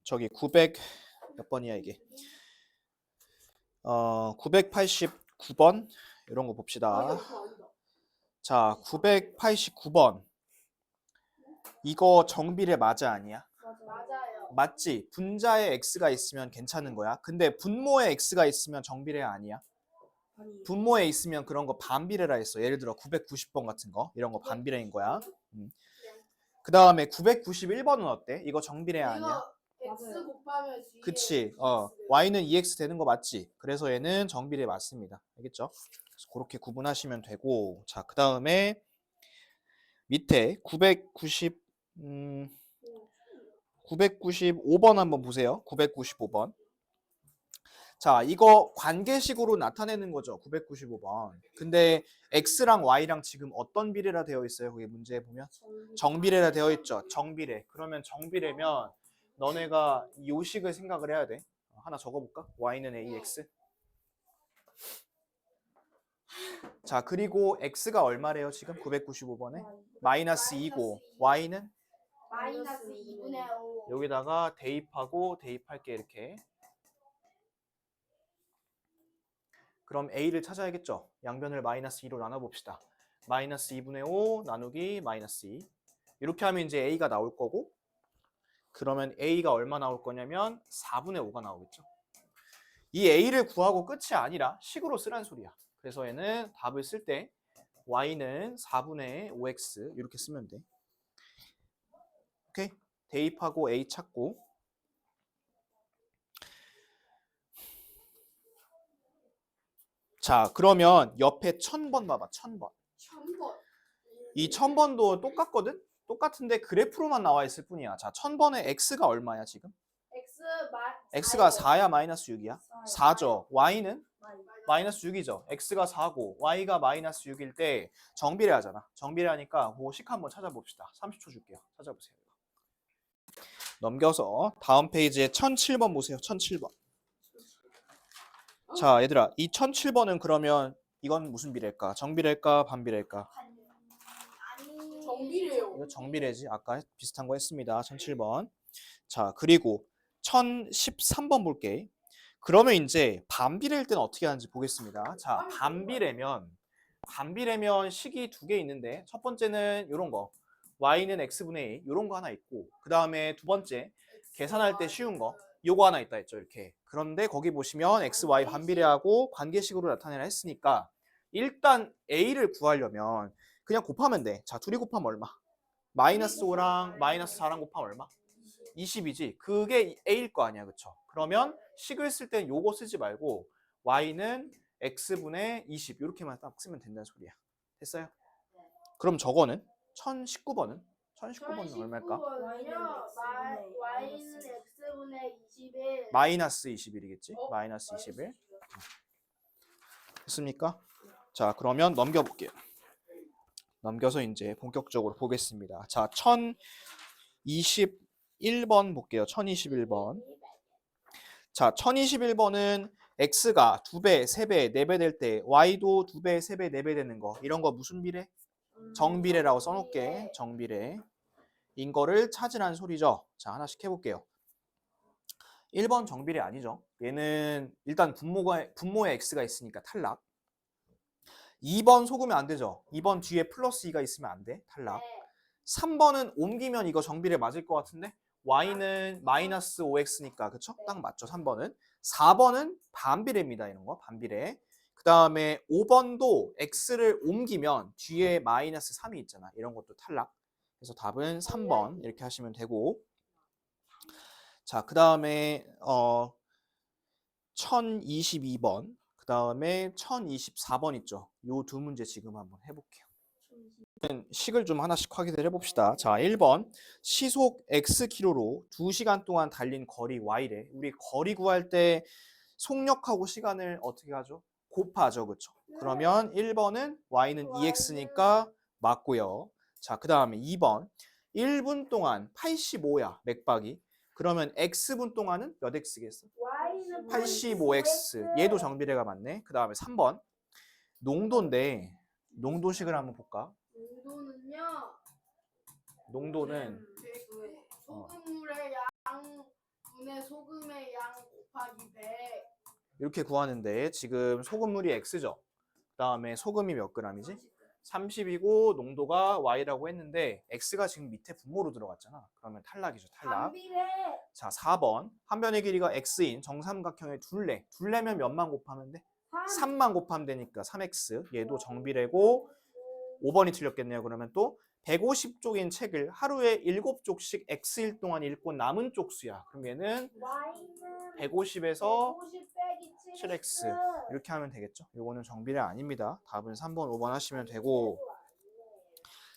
저기 900 몇 번이야 이게? 989번 이런 거 봅시다. 자, 989번. 이거 정비례 맞아 아니야? 맞아요. 맞지? 분자에 x가 있으면 괜찮은 거야. 근데 분모에 x가 있으면 정비례 아니야? 분모에 있으면 그런 거 반비례라 했어. 예를 들어 990번 같은 거 이런 거 반비례인 거야. 그 다음에 991번은 어때? 이거 정비례 아니야? x 곱하면 g. 그치. y는 2x 되는 거 맞지? 그래서 얘는 정비례 맞습니다. 알겠죠? 그래서 그렇게 구분하시면 되고, 자, 그 다음에 밑에 995번 한번 보세요. 995번. 자, 이거 관계식으로 나타내는 거죠. 995번. 근데 x랑 y랑 지금 어떤 비례라 되어 있어요? 거기 문제에 보면 정비례라 되어 있죠. 정비례. 그러면 정비례면 너네가 이 식을 생각을 해야 돼. 하나 적어볼까? y는 ax. 자, 그리고 x가 얼마래요? 지금 995번에 마이너스 2고 y는 마이너스 2분의 5. 여기다가 대입하고 대입할게 이렇게. 그럼 a를 찾아야겠죠. 양변을 마이너스 2로 나눠봅시다. 마이너스 2분의 5 나누기 마이너스 2. 이렇게 하면 이제 a가 나올 거고, 그러면 a가 얼마 나올 거냐면 4분의 5가 나오겠죠. 이 a를 구하고 끝이 아니라 식으로 쓰란 소리야. 그래서 얘는 답을 쓸 때 y는 4분의 5x 이렇게 쓰면 돼. 오케이? 대입하고 a 찾고. 자, 그러면 옆에 1000번 봐봐. 1000번. 1000번. 이 1000번도 똑같거든? 똑같은데 그래프로만 나와 있을 뿐이야. 자, 1000번에 x가 얼마야 지금? x가 4야 마이너스 6이야? 4죠. y는 마이너스 6이죠. x가 4고 y가 마이너스 6일 때 정비례 하잖아. 정비례 하니까 그 식 한번 찾아봅시다. 30초 줄게요. 찾아보세요. 넘겨서 다음 페이지에 1007번 보세요. 1007번. 자, 얘들아, 이 1007번은 그러면 이건 무슨 비례일까? 정비례일까? 반비례일까? 정비례요. 이거 정비례지. 아까 비슷한 거 했습니다. 1007번. 자, 그리고 1013번 볼게. 그러면 이제 반비례일 때는 어떻게 하는지 보겠습니다. 자, 반비례면 식이 두 개 있는데 첫 번째는 이런 거. y는 x분의 a 이런 거 하나 있고, 그 다음에 두 번째 계산할 때 쉬운 거 요거 하나 있다 했죠. 이렇게. 그런데 거기 보시면 x, y 반비례하고 관계식으로 나타내라 했으니까 일단 a를 구하려면 그냥 곱하면 돼. 자, 둘이 곱하면 얼마? 마이너스 5랑 마이너스 4랑 곱하면 얼마? 20이지. 그게 a일 거 아니야. 그쵸? 그러면 식을 쓸 때는 요거 쓰지 말고 y는 x분의 20 이렇게만 딱 쓰면 된다는 소리야. 됐어요? 그럼 저거는 1019번은? 1019번은 얼마일까? y는 x분의 21. 마이너스 21이겠지? 마이너스 21. 됐습니까? 자, 그러면 넘겨볼게요. 넘겨서 이제 본격적으로 보겠습니다. 자, 1021번 볼게요. 1021번. 자, 1021번은 x가 2배, 3배, 4배 될 때 y도 2배, 3배, 4배 되는 거. 이런 거 무슨 비례? 정비례라고 써놓을게. 정비례인 거를 찾으라는 소리죠. 자, 하나씩 해볼게요. 1번 정비례 아니죠. 얘는 일단 분모에 x가 있으니까 탈락. 2번 속으면 안 되죠. 2번 뒤에 플러스 2가 있으면 안 돼. 탈락. 3번은 옮기면 이거 정비례 맞을 것 같은데 y는 마이너스 5x니까 그쵸? 딱 맞죠. 3번은. 4번은 반비례입니다. 이런 거 반비례. 그 다음에 5번도 x를 옮기면 뒤에 마이너스 3이 있잖아. 이런 것도 탈락. 그래서 답은 3번 이렇게 하시면 되고, 자, 그 다음에 1022번, 그 다음에 1024번 있죠. 요 두 문제 지금 한번 해볼게요. 식을 좀 하나씩 확인을 해봅시다. 자, 1번 시속 Xkm로 2시간 동안 달린 거리 Y래. 우리 거리 구할 때 속력하고 시간을 어떻게 하죠? 곱하죠. 그렇죠? 그러면 1번은 Y는 2X니까 맞고요. 자, 그 다음에 2번 1분 동안 85야 맥박이. 그러면 X분 동안은 몇 X겠어? 85X. 얘도 정비례가 맞네. 그 다음에 3번 농도인데 농도식을 한번 볼까? 농도는요. 농도는 소금물의 양. 2분의 소금의 양 곱하기 100. 이렇게 구하는데 지금 소금물이 X죠. 그 다음에 소금이 몇 g이지? 30이고 농도가 Y라고 했는데 X가 지금 밑에 분모로 들어갔잖아. 그러면 탈락이죠. 탈락. 반비례. 자, 4번. 한 변의 길이가 X인 정삼각형의 둘레. 둘레면 몇만 곱하면 돼? 3만 곱하면 되니까 3X. 얘도 정비례고 5번이 틀렸겠네요. 그러면 또 150쪽인 책을 하루에 7쪽씩 X일 동안 읽고 남은 쪽수야. 그럼 얘는 Y는 150에서 150 빼기 7X. 이렇게 하면 되겠죠. 이거는 정비례 아닙니다. 답은 3번, 5번 하시면 되고.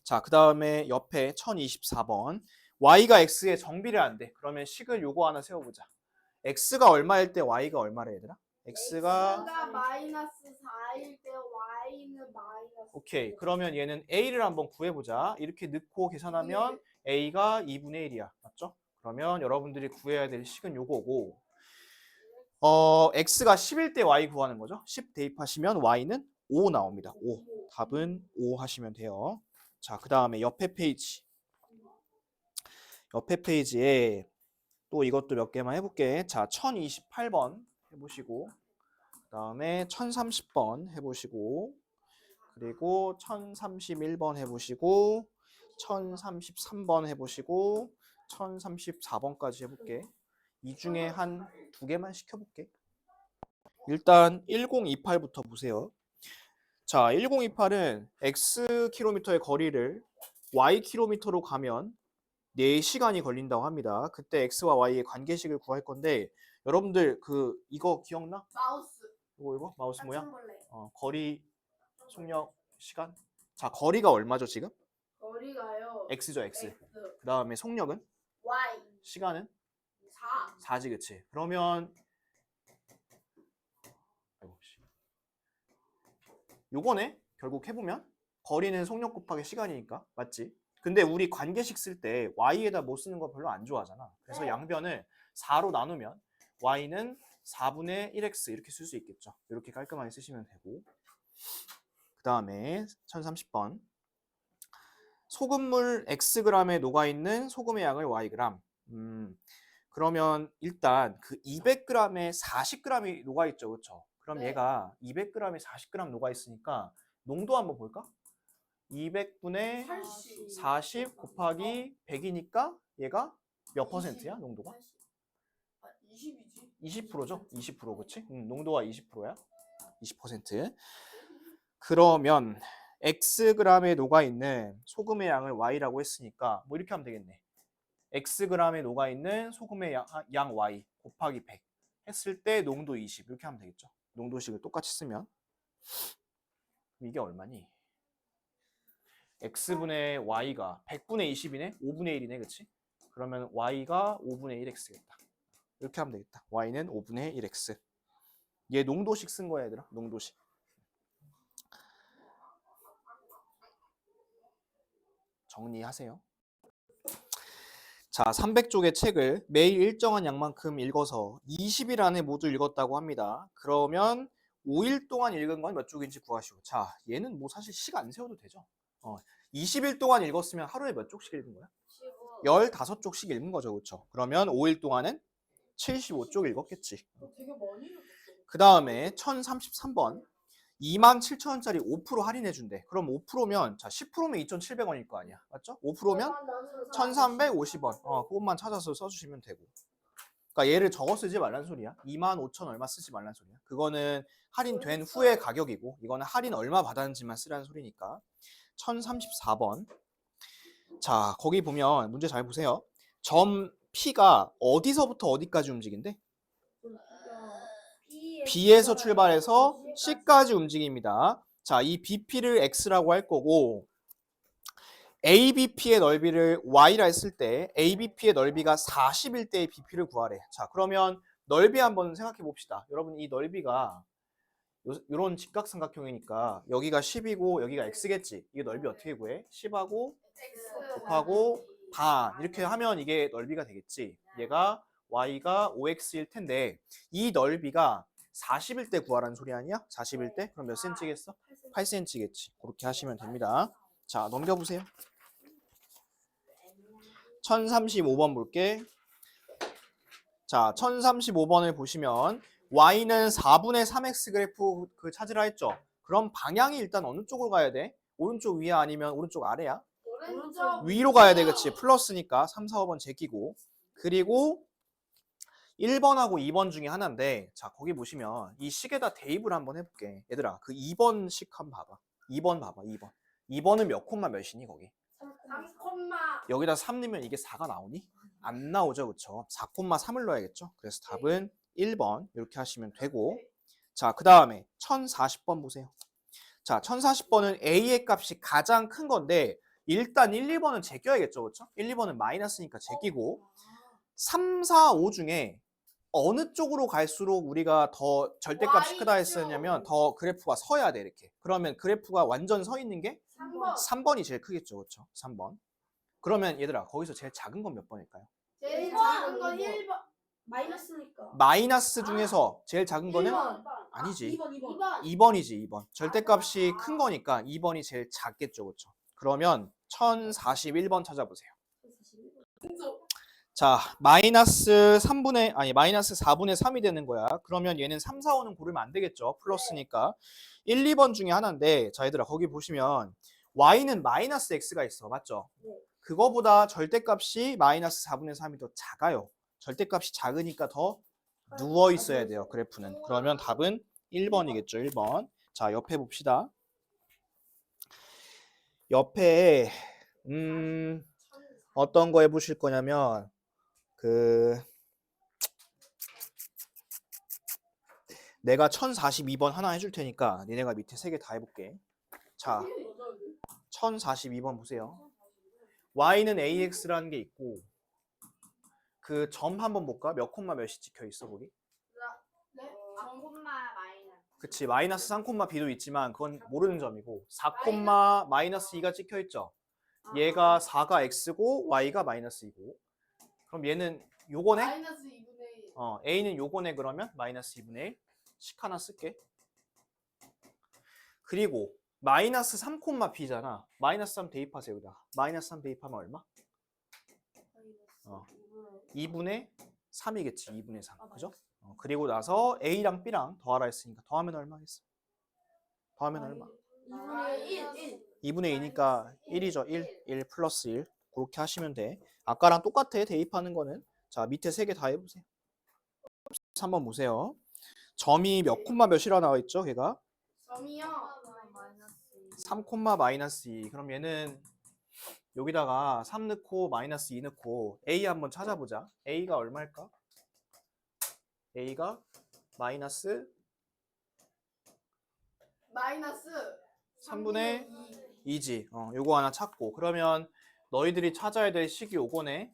자, 그 다음에 옆에 1024번. Y가 X에 정비례 안 돼. 그러면 식을 요거 하나 세워보자. X가 얼마일 때 Y가 얼마래 얘들아? X가 마이너스 4일 때 Y는 마이너스. 오케이. 그러면 얘는 A를 한번 구해보자. 이렇게 넣고 계산하면 A가 2분의 1이야. 맞죠? 그러면 여러분들이 구해야 될 식은 요거고 X가 10일 때 Y 구하는 거죠. 10 대입하시면 Y는 5 나옵니다. 5. 답은 5 하시면 돼요. 자, 그 다음에 옆에 페이지. 옆에 페이지에 또 이것도 몇 개만 해볼게. 자, 1028번 해보시고 그 다음에 1030번 해보시고 그리고 1031번 해보시고 1033번 해보시고 1034번까지 해볼게. 이 중에 한 두 개만 시켜볼게. 일단 1028부터 보세요. 자, 1028은 x 킬로미터의 거리를 y 킬로미터로 가면 4시간이 걸린다고 합니다. 그때 x와 y의 관계식을 구할 건데 여러분들 이거 기억나? 마우스. 이거 마우스 모양? 벌레. 거리, 속력, 시간. 자, 거리가 얼마죠 지금? 거리가요. x죠 x. X. 그 다음에 속력은? Y. 시간은? 4. 4지 그치? 그러면 요거네? 결국 해보면 거리는 속력 곱하기 시간이니까 맞지? 근데 우리 관계식 쓸 때 y에다 뭐 쓰는 거 별로 안 좋아하잖아. 그래서 네. 양변을 4로 나누면 y는 4분의 1x 이렇게 쓸 수 있겠죠. 이렇게 깔끔하게 쓰시면 되고 그 다음에 1030번 소금물 xg에 녹아있는 소금의 양을 yg 그러면 일단 그 200g에 40g이 녹아있죠. 그렇죠? 그럼 네. 얘가 200g에 40g 녹아있으니까 농도 한번 볼까? 200분의 40 곱하기 100이니까 얘가 몇 퍼센트야? 농도가? 20이지. 20%죠? 20% 그치? 농도가 20%야? 20%. 그러면 xg에 녹아있는 소금의 양을 y라고 했으니까 뭐 이렇게 하면 되겠네. xg에 녹아있는 소금의 양 y 곱하기 100 했을 때 농도 20 이렇게 하면 되겠죠. 농도식을 똑같이 쓰면 이게 얼마니? x분의 y가 100분의 20이네? 5분의 1이네 그치? 그러면 y가 5분의 1x겠다. 이렇게 하면 되겠다. y는 5분의 1x. 얘 농도식 쓴 거야 얘들아. 농도식. 정리하세요. 자, 300쪽의 책을 매일 일정한 양만큼 읽어서 20일 안에 모두 읽었다고 합니다. 그러면 5일 동안 읽은 건 몇 쪽인지 구하시오. 자, 얘는 뭐 사실 식 안 세워도 되죠. 20일 동안 읽었으면 하루에 몇 쪽씩 읽은 거야? 15쪽씩 읽은 거죠. 그렇죠? 그러면 5일 동안은 75쪽 읽었겠지. 되게 많이 읽었어. 그 다음에 1033번 27,000원짜리 5% 할인해 준대. 그럼 5%면 자 10%면 2,700원일 거 아니야. 맞죠? 5%면 1,350원. 그것만 찾아서 써주시면 되고. 그러니까 얘를 적어 쓰지 말란 소리야. 25,000 얼마 쓰지 말란 소리야. 그거는 할인된 후의 가격이고 이거는 할인 얼마 받았는지만 쓰라는 소리니까. 1034번. 자, 거기 보면 문제 잘 보세요. 점 P가 어디서부터 어디까지 움직인대? B에서 출발해서 C까지 움직입니다. 자, 이 BP를 X라고 할 거고 ABP의 넓이를 Y라 했을 때 ABP의 넓이가 40일 때의 BP를 구하래. 자, 그러면 넓이 한번 생각해 봅시다. 여러분 이 넓이가 이런 직각삼각형이니까 여기가 10이고 여기가 X겠지. 이게 넓이 어떻게 구해? 10하고 곱하고 반 이렇게 하면 이게 넓이가 되겠지. 얘가 Y가 5X일 텐데 이 넓이가 40일 때 구하라는 소리 아니야? 40일 때? 그럼 몇 cm겠어? 8cm겠지. 그렇게 하시면 됩니다. 자, 넘겨보세요. 1035번 볼게. 자, 1035번을 보시면 y는 4분의 3x 그래프 그 찾으라 했죠. 그럼 방향이 일단 어느 쪽으로 가야 돼? 오른쪽 위야 아니면 오른쪽 아래야? 오른쪽 위로 가야 돼, 그치? 플러스니까 3, 4, 5번 제끼고. 그리고 1번하고 2번 중에 하나인데, 자, 거기 보시면 이 식에다 대입을 한번 해볼게. 얘들아, 그 2번식 한번 봐봐. 2번 봐봐, 2번. 2번은 몇 콤마 몇이니, 거기? 3콤마 여기다 3 넣으면 이게 4가 나오니? 안 나오죠, 그쵸? 4,3을 넣어야겠죠? 그래서 답은 1번 이렇게 하시면 되고. 자, 그 다음에 1040번 보세요. 자, 1040번은 A의 값이 가장 큰 건데 일단 1, 2번은 제껴야겠죠, 그쵸? 1, 2번은 마이너스니까 제끼고 3, 4, 5 중에 어느 쪽으로 갈수록 우리가 더 절대값이 크다 했었냐면 더 그래프가 서야 돼, 이렇게. 그러면 그래프가 완전 서 있는 게 3번 3번이 제일 크겠죠, 그쵸? 3번. 그러면 얘들아, 거기서 제일 작은 건 몇 번일까요? 제일 작은 건 1번 마이너스니까. 마이너스 중에서 제일 작은 거는 1번 아니지. 2번. 2번이지, 2번. 절대값이 큰 거니까 2번이 제일 작겠죠, 그쵸? 그러면 1041번 찾아보세요. 자, 마이너스 4분의 3이 되는 거야. 그러면 얘는 3, 4, 5는 고르면 안 되겠죠. 플러스니까. 1, 2번 중에 하나인데, 자, 얘들아, 거기 보시면 y는 마이너스 x가 있어. 맞죠? 네. 그거보다 절대값이 마이너스 4분의 3이 더 작아요. 절대값이 작으니까 더 누워 있어야 돼요, 그래프는. 그러면 답은 1번이겠죠, 1번. 자, 옆에 봅시다. 옆에 어떤 거 해보실 거냐면 내가 1042번 하나 해줄 테니까 니네가 밑에 3개 다 해볼게. 자, 1042번 보세요. y는 ax라는 게 있고 그 점 한번 볼까? 몇 콤마 몇이 찍혀 있어, 거기? 네? 3콤마 마이너스 그치, 마이너스 3콤마 b도 있지만 그건 모르는 점이고 4콤마 마이너스 2가 찍혀 있죠. 얘가 4가 x고 y가 마이너스 2고 그럼 얘는 요거네? 마이너스 2분의 1 a는 요거네. 그러면 마이너스 2분의 1 식 하나 쓸게. 그리고 마이너스 3콤마 b잖아. 마이너스 3 대입하세요. 여기다 마이너스 3 대입하면 얼마? 2분의 3이겠지. 2분의 3 그죠? 그리고 나서 a랑 b랑 더하라 했으니까 더하면 얼마겠어? 더하면 얼마? 2분의 1 2분의 2니까 1이죠. 1 플러스 1 그렇게 하시면 돼. 아까랑 똑같아, 대입하는 거는. 자, 밑에 3개 다 해보세요. 3번 보세요. 점이 몇 콤마 몇이라 나와 있죠, 걔가? 점이요 3 콤마 마이너스 2. 그럼 얘는 여기다가 3 넣고 마이너스 2 넣고 a 한번 찾아보자. a가 얼마일까? a가 마이너스 3분의 2지. 요거 하나 찾고. 그러면 너희들이 찾아야 될 식이 요거네.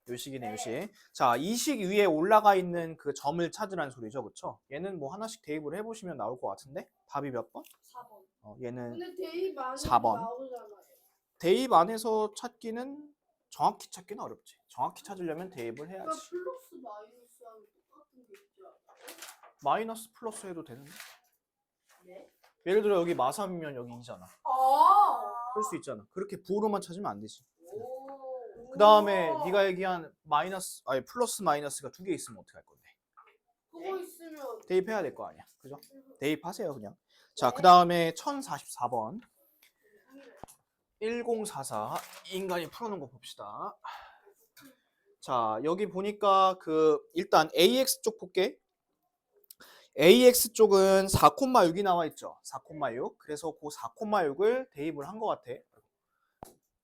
요 식이네, 요 식. 자, 이 식 위에 올라가 있는 그 점을 찾으라는 소리죠, 그쵸? 얘는 뭐 하나씩 대입을 해보시면 나올 것 같은데? 답이 몇 번? 4번. 얘는 근데 대입 안 해도 4번. 나오잖아요. 대입 안에서 찾기는 정확히 찾기는 어렵지. 정확히 찾으려면 대입을 그러니까 해야지. 플러스 마이너스하고 똑같은 게 있지 않아요? 마이너스 플러스 해도 되는데. 네? 예를 들어 여기 마삼이면 여기 2잖아. 그럴 수 있잖아. 그렇게 부호로만 찾으면 안 되지. 그 다음에 네가 얘기한 플러스 마이너스가 2개 있으면 어떻게 할 건데? 그거 있으면 대입해야 될 거 아니야. 그죠? 대입하세요, 그냥. 자, 그 다음에 1044번. 1044 인간이 풀어놓은 거 봅시다. 자, 여기 보니까 일단 AX 쪽 볼게. AX 쪽은 4,6이 나와 있죠. 4,6. 그래서 그 4,6을 대입을 한 것 같아.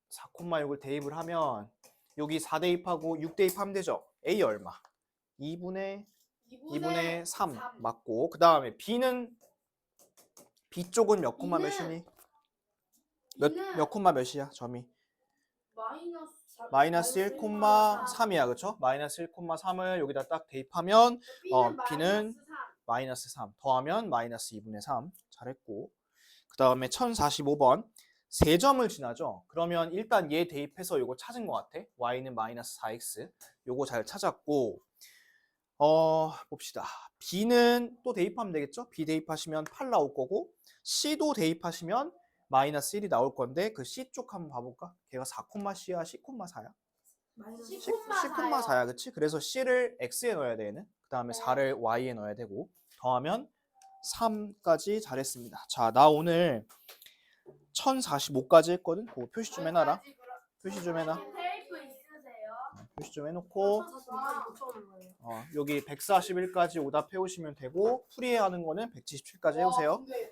4,6을 대입을 하면 여기 4 대입하고 6 대입하면 되죠. A 얼마? 2분의 3 맞고, 그 다음에 B는 B 쪽은 몇 콤마 몇이니? 몇 콤마 몇이야, 점이? 마이너스 1,3이야, 그쵸? 마이너스 1,3을 여기다 딱 대입하면 B는 마이너스 3 더하면 마이너스 2분의 3 잘했고, 그 다음에 1045번 3점을 지나죠. 그러면 일단 얘 대입해서 요거 찾은 것 같아. y는 마이너스 4x 요거 잘 찾았고, 봅시다. b는 또 대입하면 되겠죠. b 대입하시면 8 나올 거고, c도 대입하시면 마이너스 1이 나올 건데 그 c 쪽 한번 봐볼까? 걔가 4,c야 10,4야? 마이너스 10,4야, 그치? 그래서 C를 X에 넣어야 돼, 얘는. 그 다음에 네. 4를 Y에 넣어야 되고, 더하면 3까지 잘했습니다. 자, 나 오늘 1045까지 했거든? 그거 표시 좀 해놔라. 표시 좀 해놔. 테이프 있으세요? 표시 좀 해놓고, 1045까지 고쳐오는 거예요. 여기 141까지 오답 해오시면 되고, 풀이해야 하는 거는 177까지 해오세요. 근데